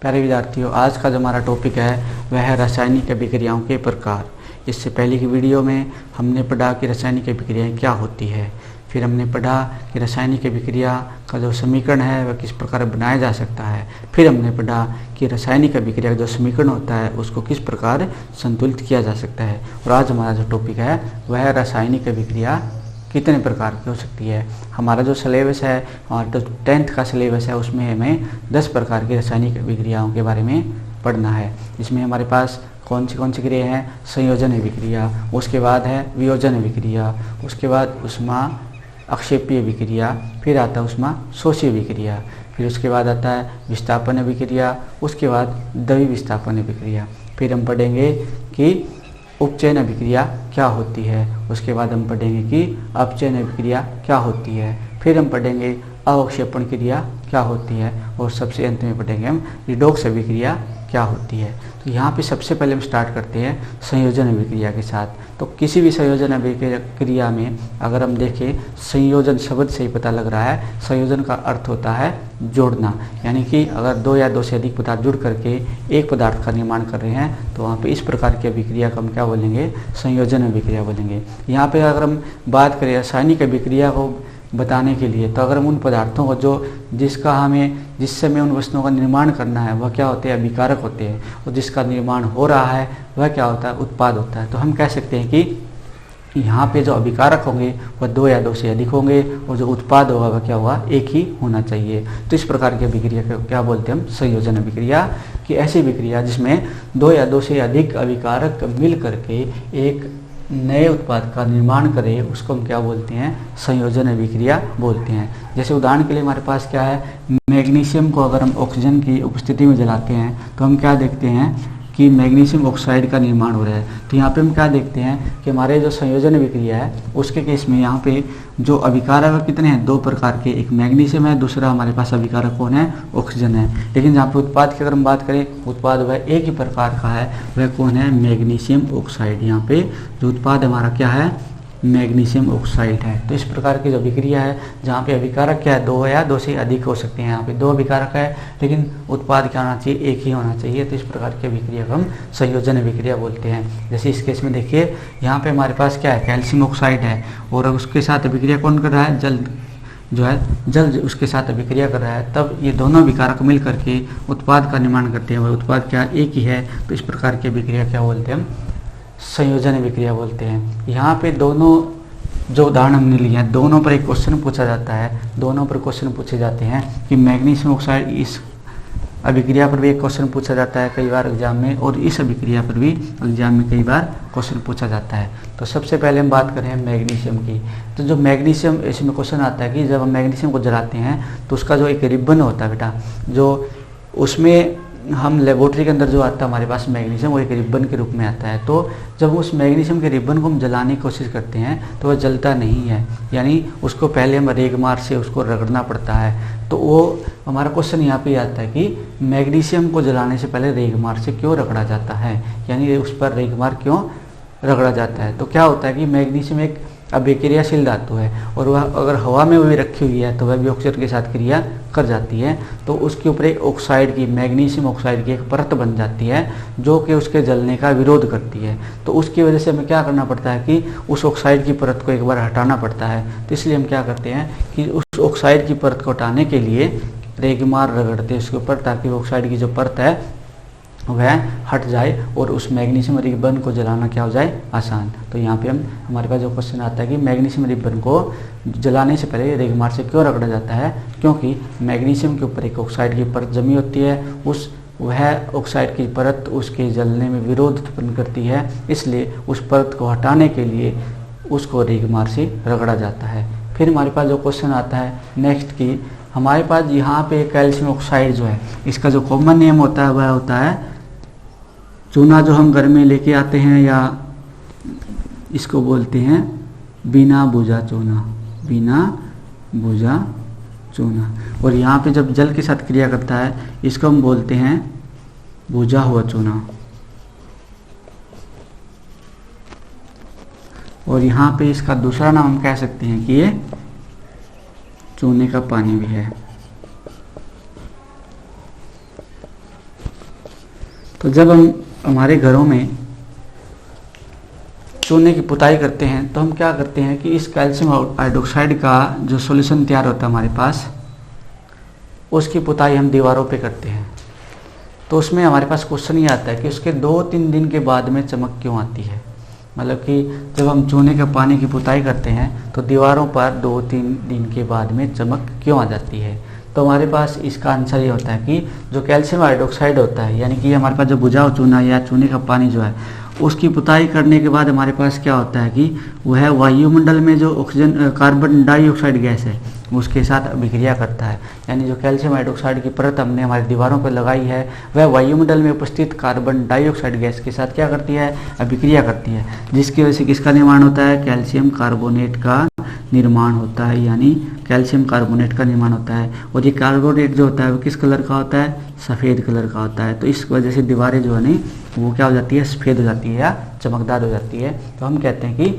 प्यारे विद्यार्थियों, आज का जो हमारा टॉपिक है वह है रासायनिक अभिक्रियाओं के प्रकार। इससे पहले की वीडियो में हमने पढ़ा कि रासायनिक अभिक्रियाएं क्या होती है। फिर हमने पढ़ा कि रासायनिक अभिक्रिया का जो समीकरण है वह किस प्रकार बनाया जा सकता है। फिर हमने पढ़ा कि रासायनिक अभिक्रिया का जो समीकरण होता है उसको किस प्रकार संतुलित किया जा सकता है। और आज हमारा जो टॉपिक है वह है रासायनिक अभिक्रिया कितने प्रकार की हो सकती है। हमारा जो सिलेबस है और जो 10th का सिलेबस है उसमें हमें 10 प्रकार की रासायनिक अभिक्रियाओं के बारे में पढ़ना है। इसमें हमारे पास कौन सी क्रिया है? संयोजन अभिक्रिया, उसके बाद है वियोजन अभिक्रिया, उसके बाद ऊष्मा अक्षेपीय अभिक्रिया, फिर आता है ऊष्मा शोषी अभिक्रिया, फिर उसके बाद आता है विस्थापन अभिक्रिया, उसके बाद द्रव्य विस्थापन अभिक्रिया। फिर हम पढ़ेंगे कि उपचयन अभिक्रिया क्या होती है, उसके बाद हम पढ़ेंगे कि अपचयन अभिक्रिया क्या होती है, फिर हम पढ़ेंगे अवक्षेपण क्रिया क्या होती है, और सबसे अंत में पढ़ेंगे हम रिडॉक्स अभिक्रिया क्या होती है। तो यहाँ पे सबसे पहले हम स्टार्ट करते हैं संयोजन अभिक्रिया के साथ। तो किसी भी संयोजन अभिक्रिया में अगर हम देखें, संयोजन शब्द से ही पता लग रहा है, संयोजन का अर्थ होता है जोड़ना। यानी कि अगर दो या दो से अधिक पदार्थ जुड़ करके एक पदार्थ का निर्माण कर रहे हैं तो वहाँ पे इस प्रकार की अभिक्रिया को हम क्या बोलेंगे? संयोजन अभिक्रिया बोलेंगे। यहाँ पे अगर हम बात करें रासायनिक अभिक्रिया को बताने के लिए, तो अगर हम उन पदार्थों को जिससे हमें उन वस्तुओं का निर्माण करना है वह क्या होते हैं? अभिकारक होते हैं। और जिसका निर्माण हो रहा है वह क्या होता है? उत्पाद होता है। तो हम कह सकते हैं कि यहाँ पे जो अभिकारक होंगे वह दो या दो से अधिक होंगे और जो उत्पाद होगा वह क्या होगा? एक ही होना चाहिए। तो इस प्रकार की अभिक्रिया को क्या बोलते हैं हम? संयोजन अभिक्रिया। कि ऐसी अभिक्रिया जिसमें दो या दो से अधिक अभिकारक मिल करके एक नए उत्पाद का निर्माण करें उसको हम क्या बोलते हैं? संयोजन अभिक्रिया बोलते हैं। जैसे उदाहरण के लिए हमारे पास क्या है? मैग्नीशियम को अगर हम ऑक्सीजन की उपस्थिति में जलाते हैं तो हम क्या देखते हैं कि मैग्नीशियम ऑक्साइड का निर्माण हो रहा है। तो यहाँ पे हम क्या देखते हैं कि हमारे जो संयोजन अभिक्रिया है उसके केस में यहाँ पे जो अभिकारक कितने हैं? दो प्रकार के, एक मैग्नीशियम है, दूसरा हमारे पास अभिकारक कौन है? ऑक्सीजन है। लेकिन जहाँ पे उत्पाद की अगर हम बात करें, उत्पाद वह एक ही प्रकार का है, वह कौन है? Magnesium oxide. यहाँ पे जो उत्पाद हमारा क्या है? मैग्नीशियम ऑक्साइड है। तो इस प्रकार की जो अभिक्रिया है जहाँ पे अभिकारक क्या है? दो या दो से अधिक हो सकते हैं। यहाँ पे दो अभिकारक है लेकिन उत्पाद क्या होना चाहिए? एक ही होना चाहिए। तो इस प्रकार की अभिक्रिया को हम संयोजन अभिक्रिया बोलते हैं। जैसे इस केस में देखिए, यहाँ पे हमारे पास क्या है? कैल्शियम ऑक्साइड है और उसके साथ अभिक्रिया कौन कर रहा है? जल उसके साथ अभिक्रिया कर रहा है। तब ये दोनों अभिकारक मिल करके उत्पाद का निर्माण करते हैं। वह उत्पाद क्या? एक ही है। तो इस प्रकार की अभिक्रिया क्या बोलते हैं हम? संयोजन अभिक्रिया बोलते हैं। यहाँ पे दोनों जो उदाहरण हमने लिए हैं दोनों पर एक क्वेश्चन पूछा जाता है, दोनों पर क्वेश्चन पूछे जाते हैं कि मैग्नीशियम ऑक्साइड, इस अभिक्रिया पर भी एक क्वेश्चन पूछा जाता है कई बार एग्जाम में, और इस अभिक्रिया पर भी एग्जाम में कई बार क्वेश्चन पूछा जाता है। तो सबसे पहले हम बात करें मैग्नीशियम की। तो जो मैग्नीशियम, इसमें क्वेश्चन आता है कि जब हम मैग्नीशियम को जलाते हैं तो उसका जो एक रिबन होता है बेटा, जो उसमें हम लेबोरेटरी के अंदर जो आता है हमारे पास मैग्नीशियम, वो एक रिबन के रूप में आता है। तो जब उस मैग्नीशियम के रिबन को हम जलाने की कोशिश करते हैं तो वह जलता नहीं है। यानी उसको पहले हम रेगमार से उसको रगड़ना पड़ता है। तो वो हमारा क्वेश्चन यहाँ पे आता है कि मैग्नीशियम को जलाने से पहले रेगमार से क्यों रगड़ा जाता है? यानी उस पर रेगमार क्यों रगड़ा जाता है? तो क्या होता है कि मैग्नीशियम एक अभिक्रियाशील धातु है और वह अगर हवा में भी रखी हुई है तो वह भी ऑक्सीजन के साथ क्रिया कर जाती है। तो उसके ऊपर एक ऑक्साइड की, मैग्नीशियम ऑक्साइड की एक परत बन जाती है जो कि उसके जलने का विरोध करती है। तो उसकी वजह से हमें क्या करना पड़ता है कि उस ऑक्साइड की परत को एक बार हटाना पड़ता है। तो इसलिए हम क्या करते हैं कि उस ऑक्साइड की परत को हटाने के लिए रेगमार रगड़ते हैं उसके ऊपर, ताकि ऑक्साइड की जो परत है वह हट जाए और उस मैग्नीशियम रिबन को जलाना क्या हो जाए? आसान। तो यहाँ पे हमारे पास जो क्वेश्चन आता है कि मैग्नीशियम रिबन को जलाने से पहले रेगमार से क्यों रगड़ा जाता है? क्योंकि मैग्नीशियम के ऊपर एक ऑक्साइड की परत जमी होती है, वह ऑक्साइड की परत उसके जलने में विरोध उत्पन्न करती है, इसलिए उस परत को हटाने के लिए उसको रेगमार से रगड़ा जाता है। फिर हमारे पास जो क्वेश्चन आता है नेक्स्ट की, हमारे पास यहाँ पे कैल्शियम ऑक्साइड जो है इसका जो कॉमन नेम होता है वह होता है चूना, जो हम घर में लेके आते हैं, या इसको बोलते हैं बिना भुजा चूना, बिना भुजा चूना। और यहाँ पे जब जल के साथ क्रिया करता है इसको हम बोलते हैं भुजा हुआ चूना। और यहाँ पे इसका दूसरा नाम हम कह सकते हैं कि ये चूने का पानी भी है। तो जब हम हमारे घरों में चूने की पुताई करते हैं तो हम क्या करते हैं कि इस कैल्शियम हाइड्रोक्साइड का जो सॉल्यूशन तैयार होता है हमारे पास, उसकी पुताई हम दीवारों पे करते हैं। तो उसमें हमारे पास क्वेश्चन ये आता है कि उसके 2-3 दिन के बाद में चमक क्यों आती है। मतलब कि जब हम चूने के पानी की पुताई करते हैं तो दीवारों पर 2-3 दिन के बाद में चमक क्यों आ जाती है। तो हमारे पास इसका आंसर ये होता है कि जो कैल्शियम हाइड्रोक्साइड होता है, यानी कि हमारे पास जो बुझाऊ चूना या चूने का पानी जो है, उसकी पुताई करने के बाद हमारे पास क्या होता है कि वह वायुमंडल में जो ऑक्सीजन कार्बन डाइऑक्साइड गैस है उसके साथ अभिक्रिया करता है। यानी जो कैल्शियम हाइड्रोक्साइड की परत हमने हमारी दीवारों पर लगाई है वह वायुमंडल में उपस्थित कार्बन डाइऑक्साइड गैस के साथ क्या करती है, अभिक्रिया करती है, जिसकी वजह से किसका निर्माण होता है, कैल्शियम कार्बोनेट का निर्माण होता है। यानी कैल्शियम कार्बोनेट का निर्माण होता है। और ये कार्बोनेट जो होता है वो किस कलर का होता है, सफ़ेद कलर का होता है। तो इस वजह से दीवारें जो है नहीं वो क्या हो जाती है, सफ़ेद हो जाती है या चमकदार हो जाती है। तो हम कहते हैं कि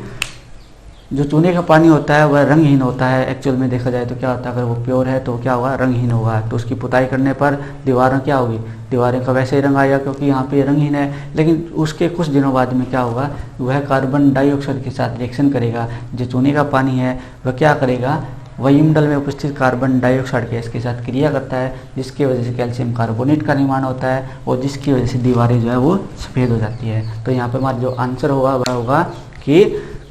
जो चूने का पानी होता है वह रंगहीन होता है। एक्चुअल में देखा जाए तो क्या होता है, अगर वो प्योर है तो क्या होगा, रंगहीन होगा। तो उसकी पुताई करने पर दीवारें क्या होगी, दीवारें का वैसे ही रंग आएगा क्योंकि यहाँ पे रंगहीन है। लेकिन उसके कुछ दिनों बाद में क्या होगा, वह कार्बन डाइऑक्साइड के साथ रिएक्शन करेगा। जो चूने का पानी है वह क्या करेगा, वायुमंडल में उपस्थित कार्बन डाइऑक्साइड गैस के साथ क्रिया करता है, जिसकी वजह से कैल्शियम कार्बोनेट का निर्माण होता है और जिसकी वजह से दीवारें जो है वो सफ़ेद हो जाती है। तो यहाँ पर हमारा जो आंसर होगा वह होगा कि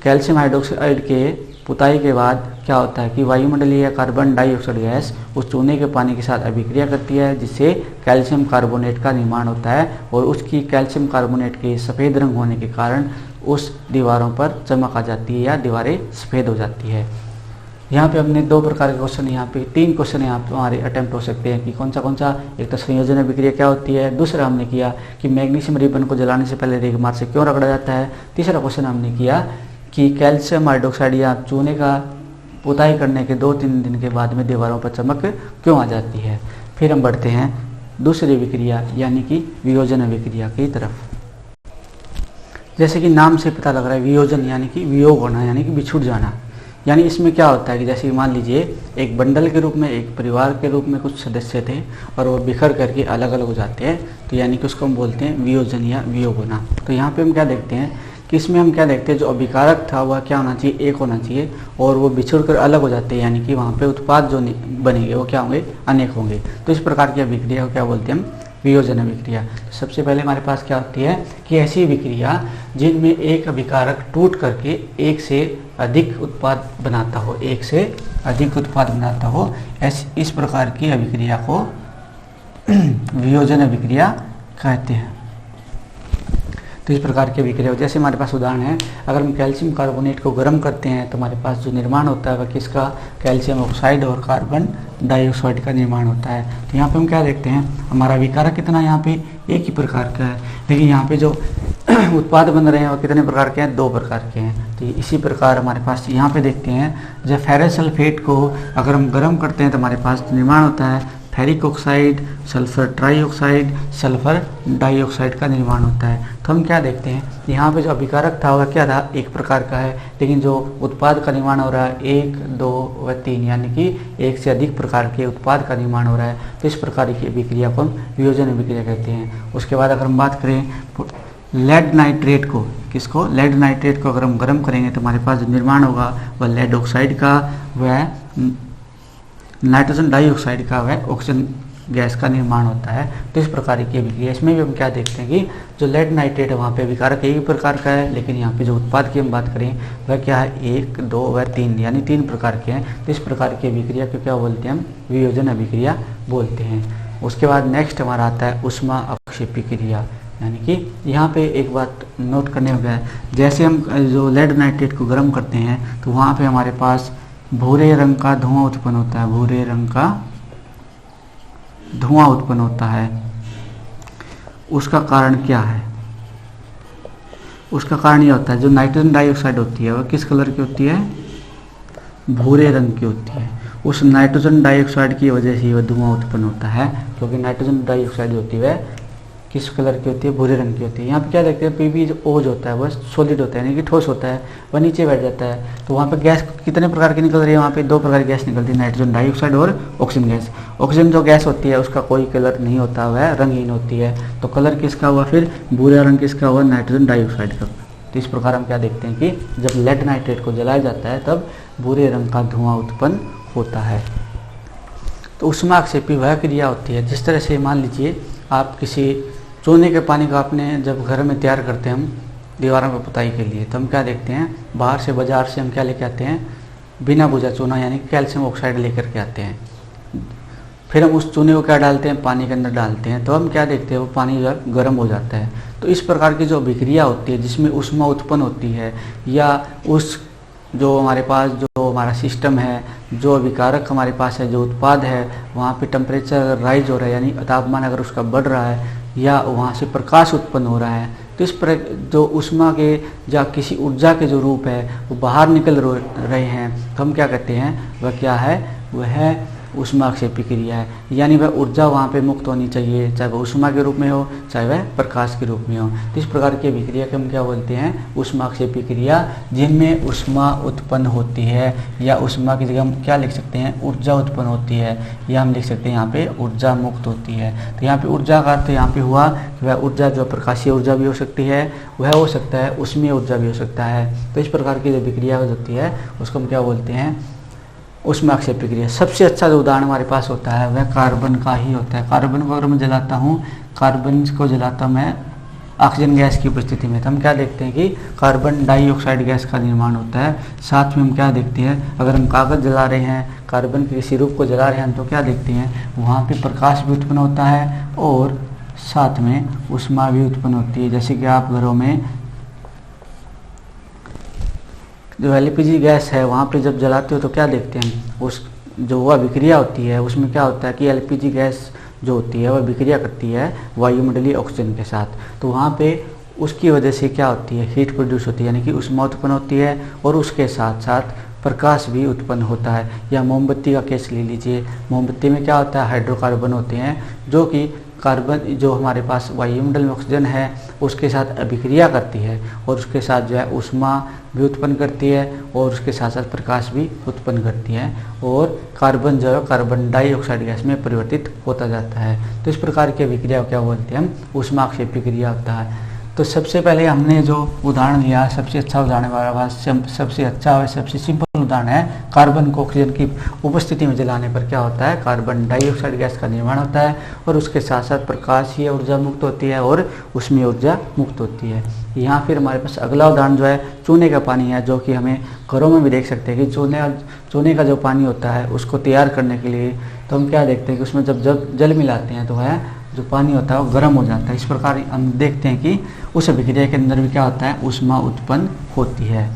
कैल्शियम हाइड्रोक्साइड के पुताई के बाद क्या होता है कि वायुमंडलीय कार्बन डाइऑक्साइड गैस उस चूने के पानी के साथ अभिक्रिया करती है, जिससे कैल्शियम कार्बोनेट का निर्माण होता है और उसकी कैल्शियम कार्बोनेट के सफ़ेद रंग होने के कारण उस दीवारों पर चमक आ जाती है या दीवारें सफ़ेद हो जाती है। यहाँ पे हमने 2 प्रकार के क्वेश्चन, यहाँ पे 3 क्वेश्चन यहाँ पे हमारे अटेम्प्ट हो सकते हैं कि कौन सा। एक तो संयोजन अभिक्रिया क्या होती है, दूसरा हमने किया कि मैग्नीशियम रिबन को जलाने से पहले रेगमार से क्यों रगड़ा जाता है, तीसरा क्वेश्चन हमने किया कि कैल्शियम हाइड्रोक्साइड या चूने का पुताई करने के 2-3 दिन के बाद में दीवारों पर चमक क्यों आ जाती है। फिर हम बढ़ते हैं दूसरी विक्रिया यानी कि वियोजन अभिक्रिया की तरफ। जैसे कि नाम से पता लग रहा है, वियोजन यानी कि वियोग होना, यानी कि बिछुड़ जाना। यानी इसमें क्या होता है कि जैसे मान लीजिए एक बंडल के रूप में, एक परिवार के रूप में कुछ सदस्य थे और वो बिखर करके अलग अलग हो जाते हैं, तो यानी कि उसको हम बोलते हैं वियोजन या वियोग होना। तो यहाँ पे हम क्या देखते हैं कि इसमें हम क्या देखते हैं, जो अभिकारक था वह क्या होना चाहिए, एक होना चाहिए, और वो बिछुड़ कर अलग हो जाते हैं, यानी कि वहाँ पे उत्पाद जो बनेंगे वो क्या होंगे, अनेक होंगे। तो इस प्रकार की अभिक्रिया को क्या बोलते हैं हम, वियोजन अभिक्रिया। तो सबसे पहले हमारे पास क्या होती है कि ऐसी विक्रिया जिनमें एक अभिकारक टूट करके एक से अधिक उत्पाद बनाता हो, एक से अधिक उत्पाद बनाता हो, इस प्रकार की अभिक्रिया को वियोजन अभिक्रिया कहते हैं। तो इस प्रकार की अभिक्रिया, जैसे हमारे पास उदाहरण है, अगर हम कैल्शियम कार्बोनेट को गर्म करते हैं तो हमारे पास जो निर्माण होता है वह किसका, कैल्शियम ऑक्साइड और कार्बन डाइऑक्साइड का निर्माण होता है। तो यहाँ पे हम क्या देखते हैं, हमारा अभिकारक कितना यहाँ पे एक ही प्रकार का है, लेकिन यहाँ पे जो उत्पाद बन रहे हैं वो कितने प्रकार के हैं, 2 प्रकार के हैं। तो इसी प्रकार हमारे पास यहाँ पे देखते हैं, जब फेरस सल्फेट को अगर हम गर्म करते हैं तो हमारे पास निर्माण होता है ferric oxide, sulphur trioxide, sulphur dioxide का निर्माण होता है। तो हम क्या देखते हैं, यहाँ पे जो अभिकारक था वह क्या था, एक प्रकार का है, लेकिन जो उत्पाद का निर्माण हो रहा है 1, 2 व 3, यानी कि एक से अधिक प्रकार के उत्पाद का निर्माण हो रहा है। तो इस प्रकार की अभिक्रिया को हम वियोजन अभिक्रिया कहते हैं। उसके बाद अगर हम बात करें लेड नाइट्रेट को, किसको, लेड नाइट्रेट को अगर हम गर्म करेंगे तो हमारे पास जो निर्माण होगा वह लेड ऑक्साइड का, वह नाइट्रोजन डाइऑक्साइड का, वह ऑक्सीजन गैस का निर्माण होता है। तो इस प्रकार की अभिक्रिया, इसमें भी हम क्या देखते हैं कि जो लेड नाइट्रेट है वहाँ पे अभिकारक एक ही प्रकार का है, लेकिन यहाँ पे जो उत्पाद की हम बात करें वह क्या है, 1, 2 व 3, यानी 3 प्रकार के हैं। तो इस प्रकार की अभिक्रिया को क्या बोलते हैं हम, वियोजन अभिक्रिया बोलते हैं। उसके बाद नेक्स्ट हमारा आता है उष्मा अवक्षेपी क्रिया, यानी कि यहाँ पे एक बात नोट करने हो गया है, जैसे हम जो लेड नाइट्रेट को गर्म करते हैं तो वहाँ पे हमारे पास भूरे रंग का धुआं उत्पन्न होता है, भूरे रंग का धुआं उत्पन्न होता है। उसका कारण क्या है, उसका कारण यह होता है जो नाइट्रोजन डाइऑक्साइड होती है वह किस कलर की होती है, भूरे रंग की होती है। उस नाइट्रोजन डाइऑक्साइड की वजह से वह धुआं उत्पन्न होता है, क्योंकि नाइट्रोजन डाइऑक्साइड होती है किस कलर की होती है, भूरे रंग की होती है। यहाँ पे क्या देखते हैं पीबी जो ओज होता है वह सॉलिड होता है यानी कि ठोस होता है, वह नीचे बैठ जाता है। तो वहाँ पे गैस कितने प्रकार की निकल रही है, वहाँ पे दो प्रकार की गैस निकलती है, नाइट्रोजन डाइऑक्साइड और ऑक्सीजन गैस। ऑक्सीजन जो गैस होती है उसका कोई कलर नहीं होता, वह रंगहीन होती है। तो कलर किसका हुआ फिर, भूरा रंग किसका हुआ, नाइट्रोजन डाइऑक्साइड का। तो इस प्रकार हम क्या देखते हैं कि जब लेड नाइट्रेट को जलाया जाता है तब भूरे रंग का धुआं उत्पन्न होता है। तो ऊष्माक्षेपी वह क्रिया होती है जिस तरह से मान लीजिए आप किसी चूने के पानी का आपने जब घर में तैयार करते हैं हम दीवारों पर पुताई के लिए, तो हम क्या देखते हैं बाहर से बाजार से हम क्या लेके आते हैं, बिना बुझा चूना यानी कैल्शियम ऑक्साइड लेकर के आते हैं। फिर हम उस चूने को क्या डालते हैं, पानी के अंदर डालते हैं, तो हम क्या देखते हैं वो पानी जो है गर्म हो जाता है। तो इस प्रकार की जो अभिक्रिया होती है जिसमें ऊष्मा उत्पन्न होती है, या उस जो हमारे पास जो हमारा सिस्टम है, जो अभिकारक हमारे पास है, जो उत्पाद है, वहाँ पे टेम्परेचर राइज हो रहा है यानी तापमान अगर उसका बढ़ रहा है, या वहाँ से प्रकाश उत्पन्न हो रहा है, तो इस पर जो ऊष्मा के या किसी ऊर्जा के जो रूप है वो बाहर निकल रहे हैं, तो हम क्या कहते हैं वह क्या है, वह ऊष्माक्षेपी क्रिया है। यानी वह ऊर्जा वहाँ पे मुक्त होनी चाहिए, चाहे वह ऊष्मा के रूप में हो चाहे वह प्रकाश के रूप में हो। तो इस प्रकार की अभिक्रिया के हम क्या बोलते हैं, ऊष्माक्षेपी क्रिया, जिनमें ऊष्मा उत्पन्न होती है, या ऊष्मा की जगह हम क्या लिख सकते हैं, ऊर्जा उत्पन्न होती है, या हम लिख सकते हैं यहाँ पे ऊर्जा मुक्त होती है। तो यहाँ पे ऊर्जा का अर्थ यहाँ पे हुआ कि वह ऊर्जा जो प्रकाशीय ऊर्जा भी हो सकती है, वह हो सकता है ऊष्मीय ऊर्जा भी हो सकता है। तो इस प्रकार की जो अभिक्रिया होती है उसको हम क्या बोलते हैं, ऊष्माक्षेपी क्रिया। सबसे अच्छा जो उदाहरण हमारे पास होता है वह कार्बन का ही होता है। कार्बन को अगर मैं जलाता हूँ, कार्बन को जलाता मैं ऑक्सीजन गैस की उपस्थिति में, तो हम क्या देखते हैं कि कार्बन डाइऑक्साइड गैस का निर्माण होता है। साथ में हम क्या देखते हैं, अगर हम कागज़ जला रहे हैं, कार्बन के किसी रूप को जला रहे हैं, तो क्या देखते हैं वहाँ पर प्रकाश भी उत्पन्न होता है और साथ में ऊष्मा भी उत्पन्न होती है। जैसे कि आप घरों में जो एलपीजी गैस है वहाँ पे जब जलाते हो तो क्या देखते हैं, उस जो वह विक्रिया होती है उसमें क्या होता है कि एलपीजी गैस जो होती है वह विक्रिया करती है वायुमंडलीय ऑक्सीजन के साथ। तो वहाँ पे उसकी वजह से क्या होती है, हीट प्रोड्यूस होती है यानी कि ऊष्मा उत्पन्न होती है और उसके साथ साथ प्रकाश भी उत्पन्न होता है। या मोमबत्ती का केस ले लीजिए, मोमबत्ती में क्या होता है, हाइड्रोकार्बन होते हैं जो कि कार्बन जो हमारे पास वायुमंडल में ऑक्सीजन है उसके साथ अभिक्रिया करती है और उसके साथ जो है ऊष्मा भी उत्पन्न करती है और उसके साथ साथ प्रकाश भी उत्पन्न करती है और कार्बन जो है कार्बन डाइऑक्साइड गैस में परिवर्तित होता जाता है। तो इस प्रकार की अभिक्रिया क्या बोलते हैं हम, ऊष्माक्षेपी क्रिया होता है। तो सबसे पहले हमने जो उदाहरण लिया, सबसे अच्छा उदाहरण हमारे पास सबसे अच्छा और सबसे सिंपल उदाहरण है कार्बन को ऑक्सीजन की उपस्थिति में जलाने पर क्या होता है, कार्बन डाइऑक्साइड गैस का निर्माण होता है और उसके साथ साथ प्रकाशीय ऊर्जा मुक्त होती है और ऊष्मीय ऊर्जा मुक्त होती है। यहाँ फिर हमारे पास अगला उदाहरण जो है चूने का पानी है, जो कि हमें घरों में भी देख सकते हैं कि चूने का जो पानी होता है उसको तैयार करने के लिए तो हम क्या देखते हैं कि उसमें जब जल मिलाते हैं तो वह जो पानी होता है वो गर्म हो जाता है। इस प्रकार हम देखते हैं कि उस अभिक्रिया के अंदर भी क्या होता है, ऊष्मा उत्पन्न होती है।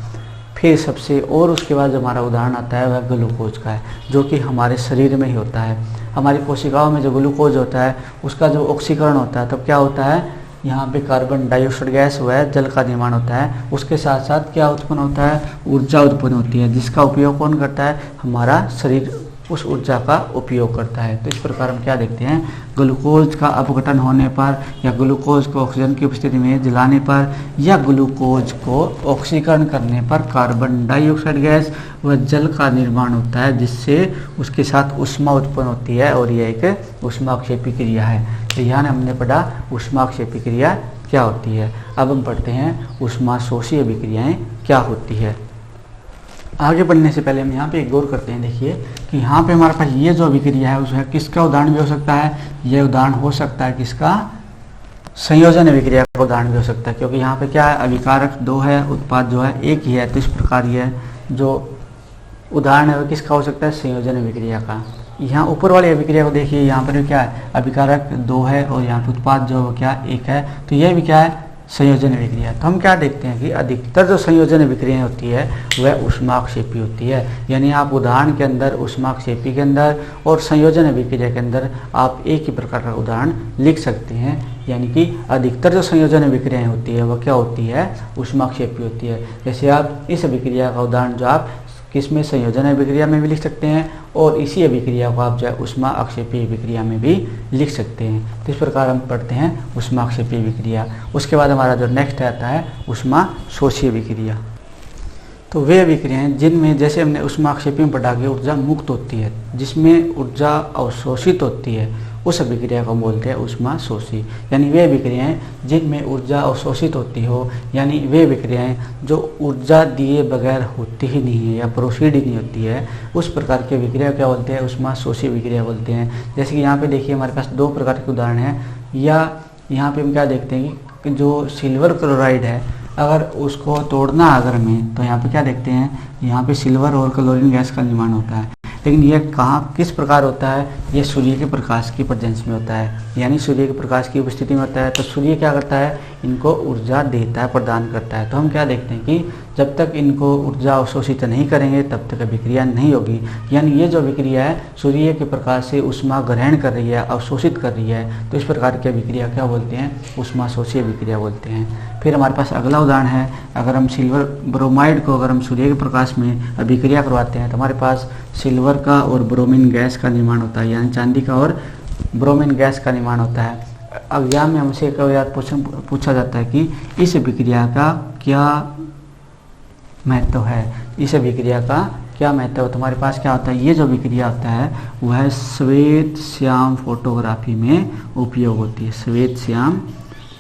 फिर सबसे और उसके बाद जो हमारा उदाहरण आता है वह ग्लूकोज का है, जो कि हमारे शरीर में ही होता है। हमारी कोशिकाओं में जो ग्लूकोज होता है उसका जो ऑक्सीकरण होता है तब क्या होता है, यहाँ पे कार्बन डाइऑक्साइड गैस हुआ है, जल का निर्माण होता है, उसके साथ साथ क्या उत्पन्न होता है, ऊर्जा उत्पन्न होती है, जिसका उपयोग कौन करता है, हमारा शरीर उस ऊर्जा का उपयोग करता है। तो इस प्रकार हम क्या देखते हैं, ग्लूकोज का अपघटन होने पर या ग्लूकोज को ऑक्सीजन की उपस्थिति में जलाने पर या ग्लूकोज को ऑक्सीकरण करने पर कार्बन डाइऑक्साइड गैस व जल का निर्माण होता है, जिससे उसके साथ ऊष्मा उत्पन्न होती है और यह एक ऊष्माक्षेपी क्रिया है। तो यहाँ हमने पढ़ा ऊष्माक्षेपी क्रिया क्या होती है। अब हम पढ़ते हैं ऊष्माशोषी अभिक्रियाएँ क्या होती है। आगे बढ़ने से पहले हम यहाँ पे एक गौर करते हैं। देखिए कि यहाँ पे हमारे पास ये जो अभिक्रिया है उसमें किसका उदाहरण भी हो सकता है, ये उदाहरण हो सकता है किसका, संयोजन अभिक्रिया का उदाहरण भी हो सकता है, क्योंकि यहाँ पे क्या है, अभिकारक दो है, उत्पाद जो है एक ही है। तो इस प्रकार ये जो उदाहरण है वो किसका हो सकता है, संयोजन अभिक्रिया का। यहाँ ऊपर वाली अभिक्रिया को देखिए, यहाँ पर भी क्या है, अभिकारक दो है और यहाँ पे उत्पाद जो है क्या एक है, तो यह भी क्या है, संयोजन अभिक्रिया। तो हम क्या देखते हैं कि अधिकतर जो संयोजन अभिक्रिया होती है वह ऊष्माक्षेपी होती है। यानी आप उदाहरण के अंदर ऊष्माक्षेपी के अंदर और संयोजन अभिक्रिया के अंदर आप एक ही प्रकार का उदाहरण लिख सकते हैं। यानी कि अधिकतर जो संयोजन अभिक्रियाएं होती है वह क्या होती है, ऊष्माक्षेपी होती है। जैसे आप इस अभिक्रिया का उदाहरण जो आप किसमें, संयोजन अभिक्रिया में भी लिख सकते हैं और इसी अभिक्रिया को आप जो है ऊष्मा अक्षेपीय अभिक्रिया में भी लिख सकते हैं। तो इस प्रकार हम पढ़ते हैं ऊष्मा अक्षेपीय अभिक्रिया। उसके बाद हमारा जो नेक्स्ट आता है ऊष्मा शोषीय अभिक्रिया। तो वे अभिक्रियाएं जिनमें, जैसे हमने ऊष्मा अक्षेपी में पढ़ा कि ऊर्जा मुक्त होती है, जिसमें ऊर्जा अवशोषित होती है, उस अभिक्रिया को बोलते हैं ऊष्मा शोषी। यानी वे अभिक्रियाएं जिनमें ऊर्जा अवशोषित होती हो, यानी वे अभिक्रियाएं जो ऊर्जा दिए बगैर होती ही नहीं है या प्रोसीड ही नहीं होती है, उस प्रकार की अभिक्रिया क्या बोलते हैं? ऊष्मा शोषी अभिक्रिया बोलते हैं। जैसे कि यहाँ पे देखिए हमारे पास दो प्रकार के उदाहरण हैं। या यहाँ पे हम क्या देखते हैं कि जो सिल्वर क्लोराइड है, अगर उसको तोड़ना अगर हमें, तो यहाँ पे क्या देखते हैं, यहाँ पे सिल्वर और क्लोरीन गैस का निर्माण होता है। लेकिन यह कहाँ किस प्रकार होता है? यह सूर्य के प्रकाश की प्रेजेंस में होता है, यानी सूर्य के प्रकाश की उपस्थिति में होता है। तो सूर्य क्या करता है? इनको ऊर्जा देता है, प्रदान करता है। तो हम क्या देखते हैं कि जब तक इनको ऊर्जा अवशोषित नहीं करेंगे तब तक अभिक्रिया नहीं होगी। यानी ये जो अभिक्रिया है सूर्य के प्रकाश से ऊष्मा ग्रहण कर रही है, अवशोषित कर रही है, तो इस प्रकार की अभिक्रिया क्या बोलते हैं? ऊष्मा शोषी अभिक्रिया बोलते हैं। फिर हमारे पास अगला उदाहरण है, अगर हम सिल्वर ब्रोमाइड को अगर हम सूर्य के प्रकाश में अभिक्रिया करवाते हैं तो हमारे पास सिल्वर का और ब्रोमीन गैस का निर्माण होता है, यानी चांदी का और ब्रोमीन गैस का निर्माण होता है। एग्जाम में हमसे एक बार पूछा जाता है कि इस अभिक्रिया का क्या महत्व है, इस अभिक्रिया का क्या महत्व है? तो हमारे पास क्या होता है? ये जो अभिक्रिया होता है वह श्वेत श्याम फोटोग्राफी में उपयोग होती है। श्वेत श्याम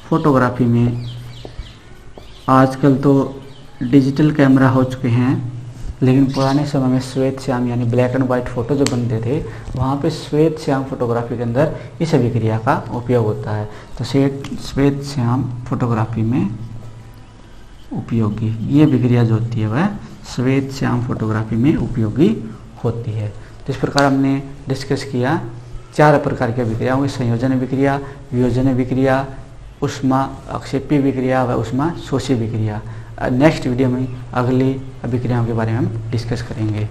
फोटोग्राफी में आजकल तो डिजिटल कैमरा हो चुके हैं, लेकिन पुराने समय में श्वेत श्याम यानी ब्लैक एंड वाइट फ़ोटो जो बनते थे, वहाँ पे श्वेत श्याम फोटोग्राफी के अंदर इस अभिक्रिया का उपयोग होता है। तो श्वेत श्याम फोटोग्राफी में उपयोगी ये अभिक्रिया जो होती है वह श्वेत श्याम फोटोग्राफी में उपयोगी होती है। तो इस प्रकार हमने डिस्कस किया 4 प्रकार की अभिक्रियाओं की: संयोजन अभिक्रिया, वियोजन अभिक्रिया, ऊष्मा अक्षेपीय अभिक्रिया व ऊष्मा शोषी अभिक्रिया। नेक्स्ट वीडियो में अगली अभिक्रियाओं के बारे में हम डिस्कस करेंगे।